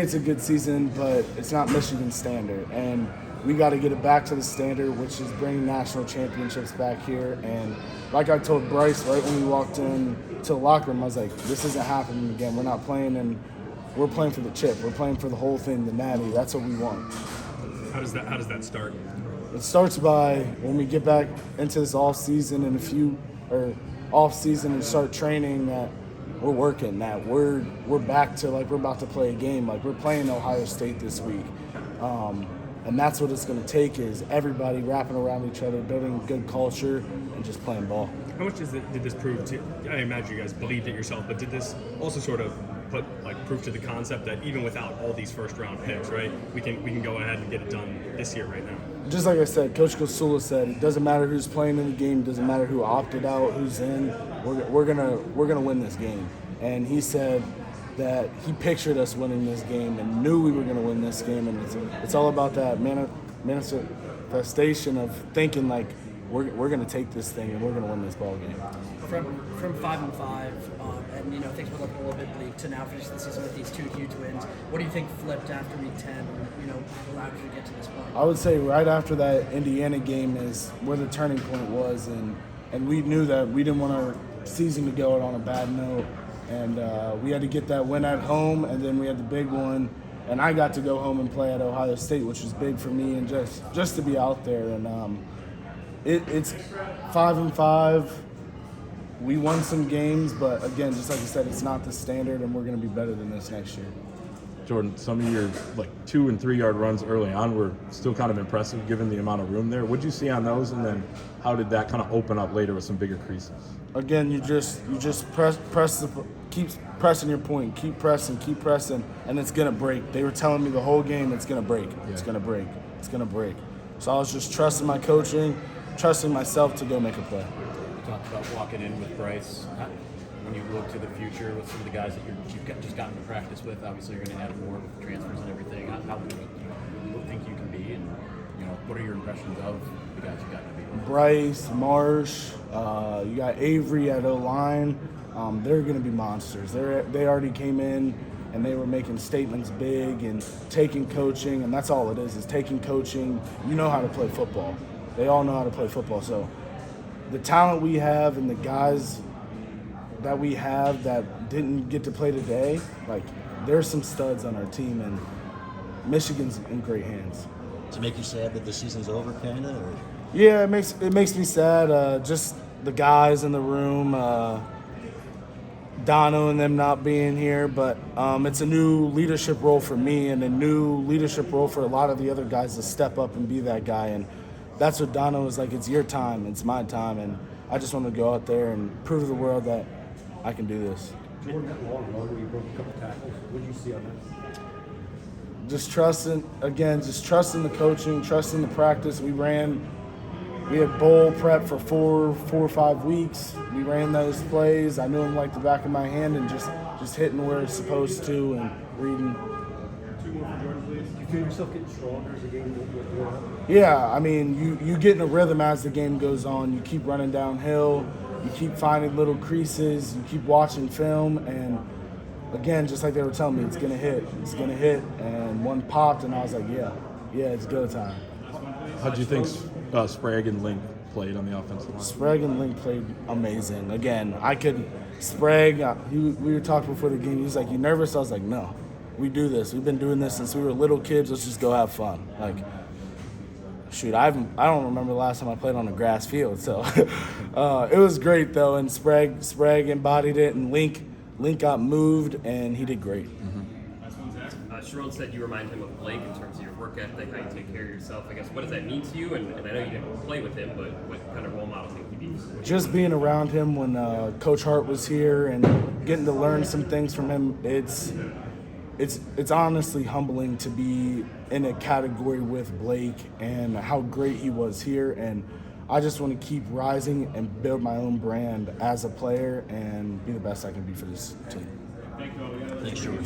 It's a good season, but it's not Michigan standard, and we got to get it back to the standard, which is bringing national championships back here. And like I told Bryce right when we walked in to the locker room, I was like, this isn't happening again. We're not playing, and we're playing for the chip. We're playing for the whole thing, the natty. That's what we want. How does that start? It starts by when we get back into this off season off season and start training that we're working, that we're back to like we're about to play a game, like we're playing Ohio State this week. And that's what it's going to take is everybody wrapping around each other, building good culture, and just playing ball. How much did this prove to? I imagine you guys believed it yourself, but did this also sort of put proof to the concept that even without all these first round picks, right, we can go ahead and get it done this year right now? Just like I said, Coach Kosula said, it doesn't matter who's playing in the game, it doesn't matter who opted out, who's in. We're gonna win this game, and he said that he pictured us winning this game and knew we were going to win this game, and it's all about that manifestation of thinking like we're going to take this thing and we're going to win this ball game. From 5-5, and things were looking a little bit bleak to now finish the season with these two huge wins. What do you think flipped after week 10? And, allowed you to get to this point? I would say right after that Indiana game is where the turning point was, and we knew that we didn't want our season to go out on a bad note. And we had to get that win at home, and then we had the big one. And I got to go home and play at Ohio State, which was big for me, and just to be out there. And it's 5-5. We won some games, but again, just like you said, it's not the standard, and we're going to be better than this next year. Jordan, some of your 2 and 3 yard runs early on were still kind of impressive given the amount of room there. What did you see on those, and then how did that kind of open up later with some bigger creases? Again, you just keep pressing your point, keep pressing, and it's gonna break. They were telling me the whole game it's gonna break, it's gonna break, it's gonna break. So I was just trusting my coaching, trusting myself to go make a play. You talked about walking in with Bryce. When you look to the future with some of the guys that you've just gotten to practice with, obviously you're going to have more with transfers and everything. How good do you think you can be, and what are your impressions of the guys you've gotten to be with? Bryce, Marsh, you got Avery at O-line. They're going to be monsters. They already came in and they were making statements big and taking coaching, and that's all it is taking coaching. You know how to play football. They all know how to play football. So the talent we have and the guys that we have that didn't get to play today, there's some studs on our team, and Michigan's in great hands. Does it make you sad that the season's over, kind of? Or? Yeah, it makes me sad. Just the guys in the room, Dono and them not being here, but it's a new leadership role for me and a new leadership role for a lot of the other guys to step up and be that guy. And that's what Dono was like. It's your time, it's my time, and I just want to go out there and prove to the world that I can do this. Jordan, that long run where you broke a couple tackles, what did you see on that? Just trusting the coaching, trusting the practice. We had bowl prep for four or 5 weeks. We ran those plays. I knew them like the back of my hand, and just hitting where it's supposed to and reading. 2 more for Jordan, please. Do you feel yourself getting stronger as the game goes on? Yeah, I mean, you get in a rhythm as the game goes on. You keep running downhill. You keep finding little creases. You keep watching film, and again, just like they were telling me, it's gonna hit. And one popped, and I was like, yeah, it's go time. How do you think Sprague and Link played on the offensive line? Sprague and Link played amazing. Again, Sprague, we were talking before the game. He was like, "You nervous?" I was like, "No, we do this. We've been doing this since we were little kids. Let's just go have fun." Shoot, I don't remember the last time I played on a grass field. So it was great though, and Sprague embodied it, and Link got moved, and he did great. Sharon said you remind him of Blake in terms of your work ethic, how you take care of yourself. I guess, what does that mean to you? And I know you didn't play with him, but what kind of role model think he be? Just being around him when Coach Hart was here and getting to learn some things from him, it's honestly humbling to be in a category with Blake and how great he was here. And I just want to keep rising and build my own brand as a player and be the best I can be for this team. Thanks, George.